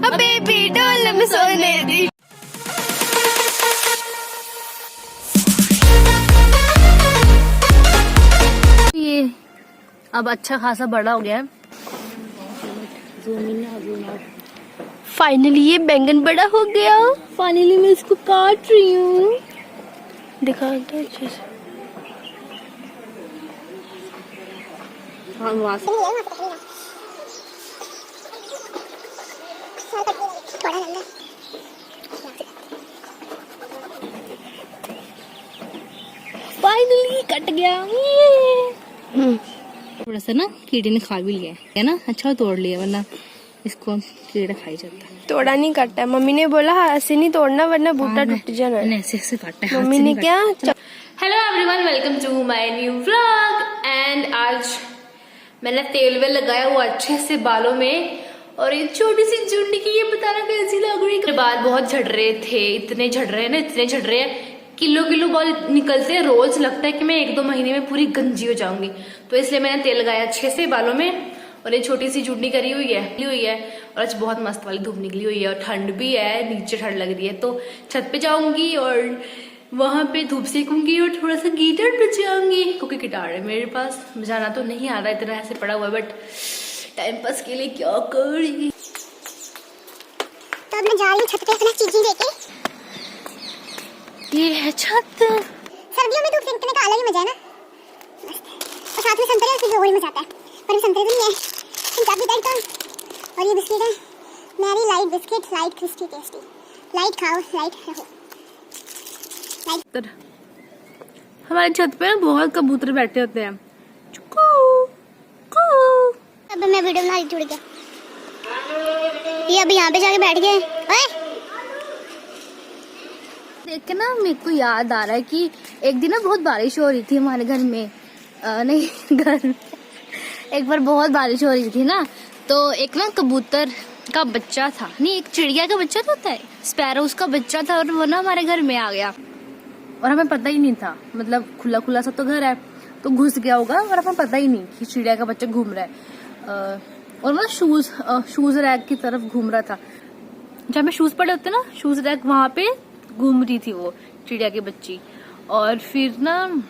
Baby डोल में सोने दी। ये अब अच्छा खासा बड़ा हो गया है। फाइनली ये बैंगन बड़ा हो गया। फाइनली मैं इसको काट रही हूँ। दिखा दो अच्छे से। हाँ वहाँ से फाइनली कट गया। थोड़ा सा ना कीड़े ने खा भी लिया है ना। अच्छा तोड़ लिया, वरना इसको कीड़ा खाई जाता है। तोड़ा नहीं काटा, मम्मी ने बोला ऐसे नहीं तोड़ना वरना बूटा टूट जाना। ऐसे ऐसे काटा है मम्मी ने क्या। Hello everyone, welcome to my new vlog. And आज मैंने तेल वेल लगाया हुआ अच्छे से बालों में, और ये छोटी सी चुन्नी की ये बताना कैसी लग रही है। बाल बहुत झड़ रहे थे, इतने झड़ रहे हैं ना, इतने झड़ रहे हैं, किलो बाल निकलते हैं रोज। लगता है कि मैं 1-2 महीने में पूरी गंजी हो जाऊंगी। तो इसलिए मैंने तेल लगाया अच्छे से बालों में, और ये छोटी सी चुन्नी करी हुई है। और आज बहुत मस्त वाली धूप निकली हुई है, और ठंड भी है, नीचे ठंड लग रही है। तो छत पे जाऊंगी और वहां पे धूप सेकूंगी और थोड़ा सा गिटार बजाऊंगी, क्योंकि गिटार है मेरे पास। बजाना तो नहीं आ रहा, इतना ऐसे पड़ा हुआ है, बट टाइम पास के लिए क्या करूंगी। तो अब मैं जा रही हूँ छत पे अपना चीज़ें लेके। ये है छत। सर्दियों में धूप सेकने का अलग ही मजा है ना, और साथ में संतरे उसमें और ही मजा आता है। पर संतरे तो नहीं है, पंजाबी डाइट तो। और ये बिस्किट है Marie light biscuit, light crispy tasty. Light खाओ लाइट रहो। हमारे छत पे बहुत कबूतर बैठे होते हैं। अब मैं वीडियो बना रही जुड़ के, ये अभी यहाँ पे जाके बैठ गए। देख के ना मेरे को याद आ रहा है कि एक दिन ना बहुत बारिश हो रही थी हमारे घर में। नहीं घर में एक बार बहुत बारिश हो रही थी ना, तो एक ना कबूतर का बच्चा था, नहीं एक चिड़िया का बच्चा तो होता है, स्पैरो, उसका बच्चा था, और वो ना हमारे घर में आ गया। और हमें पता ही नहीं था, मतलब खुला सा तो घर है, तो घुस गया होगा, और हमें पता ही नहीं कि चिड़िया का बच्चा घूम रहा है। और वो शूज रैक की तरफ घूम रहा था, जहाँ पे शूज पड़े होते ना, शूज रैक, वहां पे घूम रही थी वो चिड़िया की बच्ची। और फिर ना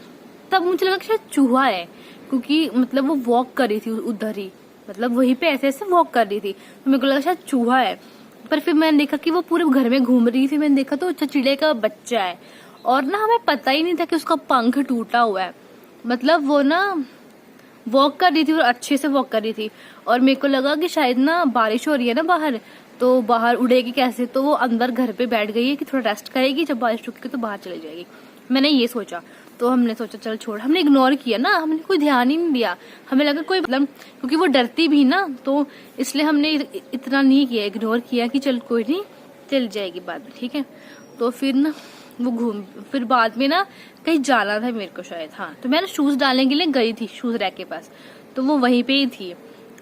तब मुझे लगा कि शायद चूहा है, क्योंकि मतलब वो वॉक कर रही थी उधर ही, मतलब वहीं पे ऐसे ऐसे वॉक कर रही थी, तो मेरे को लगा शायद चूहा है। पर फिर मैंने देखा कि वो पूरे घर में घूम रही थी, मैंने देखा तो अच्छा चिड़िया का बच्चा है। और ना हमें पता ही नहीं था कि उसका पंख टूटा हुआ है, मतलब वो ना वॉक कर रही थी और अच्छे से वॉक कर रही थी। और मेरे को लगा कि शायद ना बारिश हो रही है ना बाहर, तो बाहर उड़ेगी कैसे, तो वो अंदर घर पे बैठ गई है कि थोड़ा रेस्ट करेगी, जब बारिश रुकेगी तो बाहर चली जाएगी। मैंने ये सोचा, तो हमने सोचा चल छोड़, हमने इग्नोर किया ना, हमने कोई ध्यान ही नहीं दिया। हमें लगा कोई मतलब, क्योंकि वो डरती भी ना, तो इसलिए हमने इतना नहीं किया, इग्नोर किया कि चल कोई नहीं, चल जाएगी बाद में, ठीक है। तो फिर ना वो फिर बाद में ना कहीं जाना था मेरे को शायद, हाँ, तो मैं ना शूज डालने के लिए गई थी शूज रैक के पास, तो वो वहीं पे ही थी।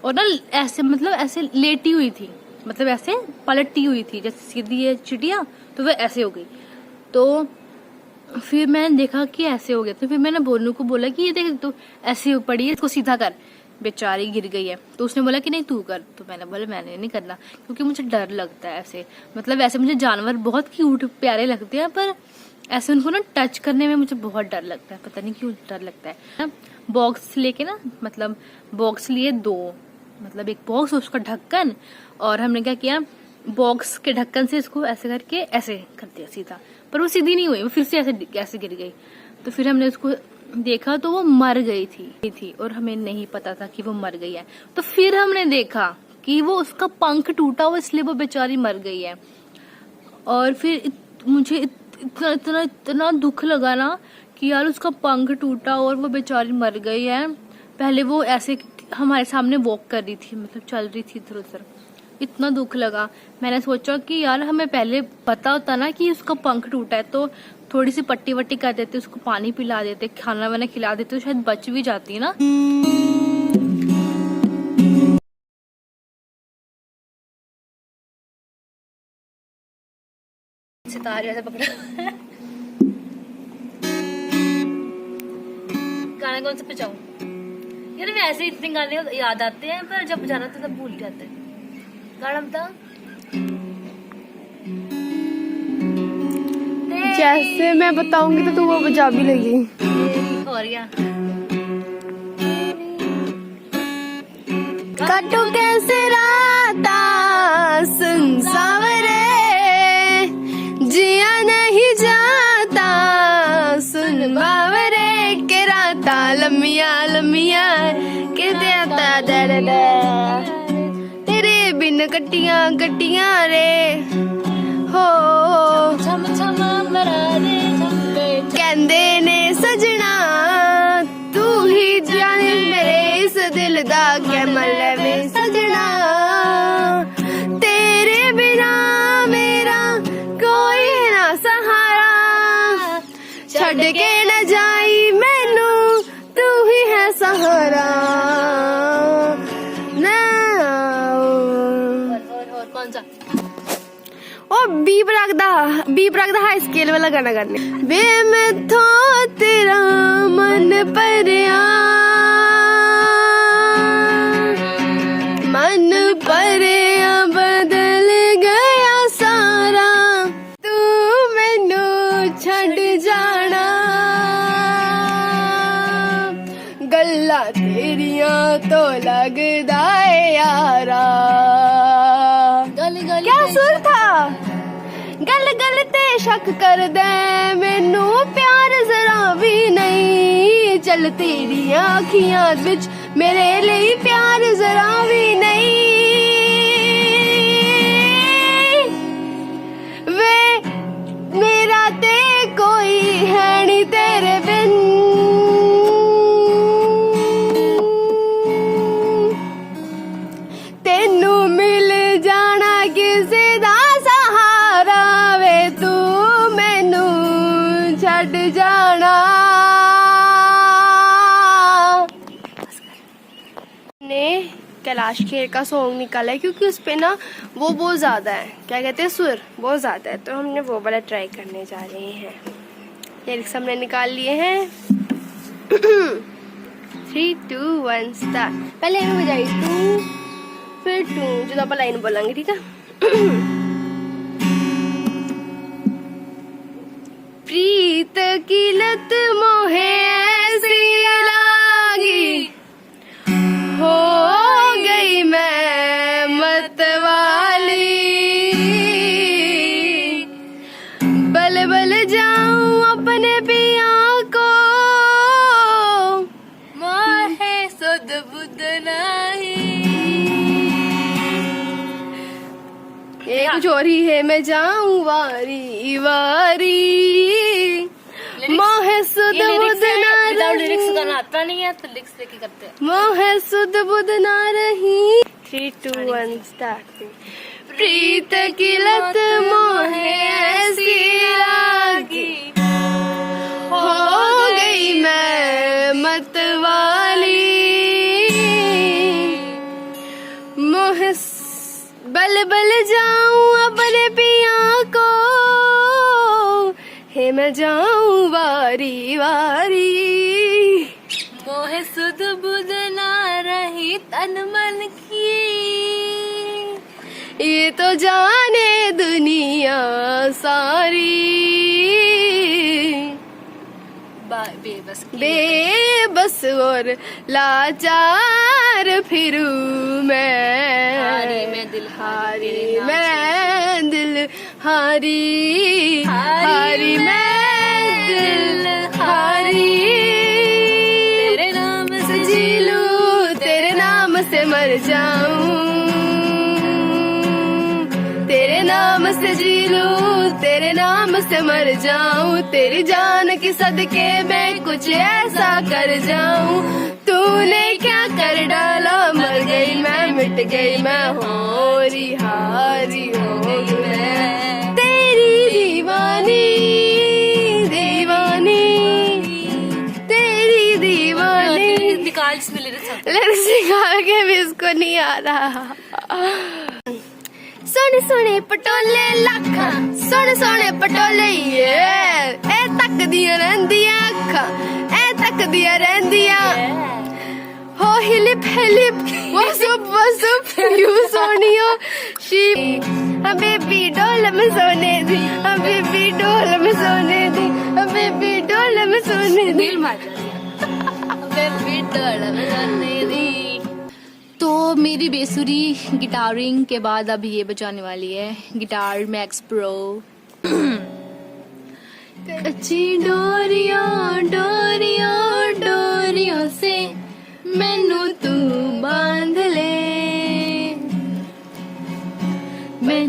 और ना ऐसे मतलब ऐसे लेटी हुई थी, मतलब ऐसे पलटी हुई थी, जैसे सीधी है चिड़िया, तो वो ऐसे हो गई। तो फिर मैंने देखा कि ऐसे हो गया, तो फिर मैंने बोलू को बोला कि ये देख तो ऐसे पड़ी है, इसको सीधा कर, बेचारी गिर गई है। तो उसने बोला कि नहीं तू कर, तो मैंने बोला मैंने नहीं करना, क्योंकि मुझे डर लगता है ऐसे, मतलब ऐसे मुझे जानवर बहुत क्यूट प्यारे लगते हैं, पर ऐसे उनको ना टच करने में मुझे बहुत डर लगता है, पता नहीं क्यों डर लगता है। बॉक्स लेके ना, मतलब बॉक्स लिए 2, मतलब एक बॉक्स उसका ढक्कन, और हमने क्या किया, बॉक्स के ढक्कन से इसको ऐसे करके ऐसे कर दिया सीधा, पर वो सीधी नहीं हुई, वो फिर से ऐसे गिर गई। तो फिर हमने उसको देखा तो वो मर गई थी, और हमें नहीं पता था कि वो मर गई है। तो फिर हमने देखा कि वो उसका पंख टूटा हुआ, इसलिए वो बेचारी मर गई है। और फिर मुझे इतना दुख लगा ना कि यार उसका पंख टूटा और वो बेचारी मर गई है। पहले वो ऐसे हमारे सामने वॉक कर रही थी, मतलब चल रही थी इधर उधर, इतना दुख लगा। मैंने सोचा कि यार हमें पहले पता होता ना कि उसका पंख टूटा है, तो थोड़ी सी पट्टी वट्टी कर देते, उसको पानी पिला देते, खाना वाना खिला देते, तो शायद बच भी जाती ना। सितारे ऐसे पकड़ा। गाना कौन सा बजाऊं यार, वैसे इतने गाने याद आते हैं, पर जब बजाना तो तब भूल जाते हैं। गाना बता। कैसे मैं बताऊंगी तो तू वो बजा भी लगी। और क्या काटो कैसे राता सुन सावरे, जिया नहीं जाता सुन बावरे, के राता लम्मिया लम्मिया के देता दरदा, तेरे बिन कटियां कटियां रे हो। छम छम मरा दे छम्बे कहंदे ने सजना तू ही जाने मेरे इस दिल दा क्या मतलब वे सजना, तेरे बिना मेरा कोई ना सहारा, छड़ के न जाई मैनू तू ही है सहारा ना। और कौन सा ओ बी प्राक दा हाई स्केल वाला गाना करने। वे मैं तो तेरा मन परया, मन परया बदल गया सारा, तू मैनू छड़ जाना, गल्ला तेरिया तो लगदा है यारा। गली गली क्या सुर था? गल गल ते शक कर दे मैनू प्यार जरा भी नहीं, चल तेरी आँखियां विच मेरे लिए प्यार जरा भी नहीं, वे मेरा ते कोई है नहीं तेरे बिन, तेनू मिल जाना किसे दा सहारा, वे तू मैनू छड़ जाना। ने कैलाश खेर का सॉन्ग निकाला है क्योंकि उस पे ना वो बहुत ज्यादा है, क्या कहते हैं सुर बहुत ज्यादा है, तो हमने वो वाला ट्राई करने जा रहे हैं। लिरिक्स हमने निकाल लिए हैं। 3 2 1 स्टार्ट। पहले हमें बजाई 2 फिर 2 जो आप लाइन बोलेंगे, ठीक है। प्रीत की लत मोहे ऐसी लागी, हो गई मैं मतवाली, बल बल जाऊं अपने पिया को, मोहे सुध बुध नहीं। ये कुछ और ही है, मैं जाऊं वारी वारी, मोहे सुध बुध ना लिरिक्स रही, गाना आता नहीं है तो लिरिक्स लेके करते हैं। मोहे सुध बुध ना रही। 3 2 1 स्टार्ट। प्रीत की लत मोहे ऐसी लागी, हो गई मैं मतवाली, मोहे बल बल जाऊं अपने पिया को, हे मैं जाऊं वारी वारी, मोहे सुध बुध ना रही तन मन की, ये तो जाने दुनिया सारी, बेबस बेबस और लाचार फिरूं मैं, हारी मैं दिल हारी मैं दिल हारी, हारी मैं दिल हारी, तेरे नाम से जी लूं तेरे नाम से मर जाऊं, तेरे नाम से जी लूं तेरे नाम से मर जाऊं, तेरी जान की सदके मैं कुछ ऐसा कर जाऊं, तूने क्या कर डाला मर गई मैं मिट गई मैं, होरी हारी हो गई मैं, तेरी दीवानी दीवानी तेरी दीवानी। निकाल इसमें लिरिक्स निकाल के भी इसको नहीं आ रहा। सोने सोने पटोले लाखा, सोने सोने पटोले ये ए तक दिया रंदिया अखा, ए तक दिया रंदिया हो हिलिप हिलिप वो सुप यू सोनियो शी बेबी डोल में सोने दी, बेबी डोल में सोने दी, बेबी डोल में सोने दी, बेबी डोल में सोने दी। तो मेरी बेसुरी गिटारिंग के बाद अब ये बजाने वाली है गिटार मैक्स प्रो। कच्ची डोरियों डोरियों डोरियों से मैनू तू बांध ले, मैं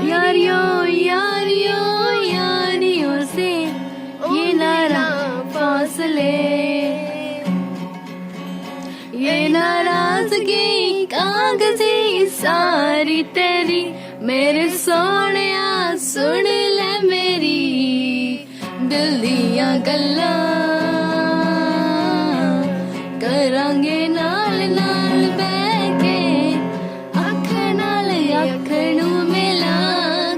यारियों यारियों यारियों से ये नारा फासले, ये नाराजगी कागजी सारी तेरी, मेरे सोनिया सुन ले मेरी दिल दियां गल्लां, करांगे नाल नाल बैठ के अख नाल अख नू मिला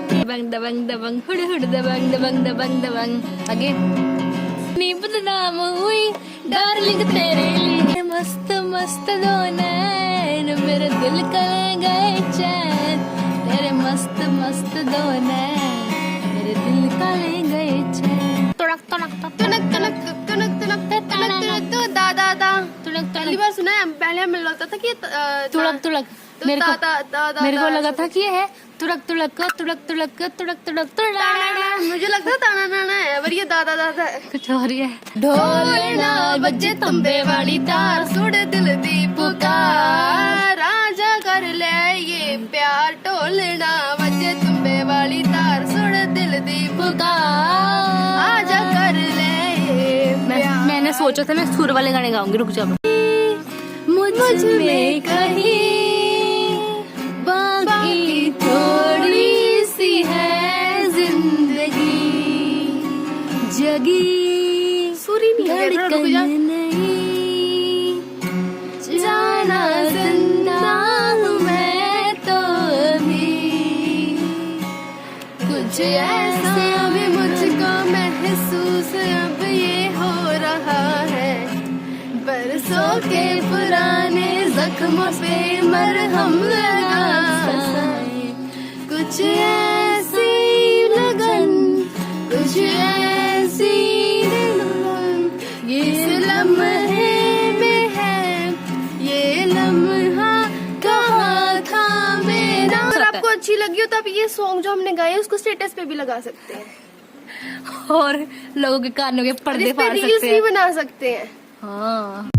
के। दबंग दबंग दबंग हुड़ हुड़ दबंग दबंग दबंग दबंग। आगे नी बदनाम हुई डार्लिंग तेरे लिए, मस्त मस्त दो नैन मेरे दिल का ले गए चैन, तेरे मस्त मस्त दो नैन मेरे दिल का ले गए चैन। तुड़क तुड़क तुड़क तुनक तुनक तुनक तुनक तुनक तुनक तो दा दा दा। तुड़क पहली बार सुना है, पहले हमें लगता था कि तुड़क तुड़क। तो मेरे दा को लगा था कि ये है तुड़क तुड़क तुड़क तुड़क तुड़क तुड़क तुड़क। मुझे लगता था ताना नाना है, पर ये दादा दादा है। कुछ और ही है। ढोल ना बजे तंबे वाली तार, सुड़ दिल दी पुकार, राजा कर ले ये प्यार, ढोल ना बजे तंबे वाली तार, सुड़ दिल दी पुकार, आजा कर ले ये प्यार। मैंने सोचा था मैं सुर वाले गाने गाऊंगी, रुक जाओ। मुझ में कहीं बाकी थोड़ी सी है जिंदगी, जगी सूरी नहीं है, रुक जा। नहीं जाना जिंदा हूँ मैं तो अभी, कुछ ऐसा भी मुझको महसूस अब ये हो रहा है, बरसों के पुराने जख्मों पे मरहम लगा, कुछ ऐसी लगन, कुछ ऐसी लगन, ये इस लम्हे में है, ये लम्हा कहाँ था मेरा। अगर आपको अच्छी लगी हो तो आप ये सॉन्ग जो हमने गाए उसको स्टेटस पे भी लगा सकते हैं और लोगों के कानों के पर्दे इस पे फाड़ रील्स सकते भी हैं। बना सकते हैं। हाँ।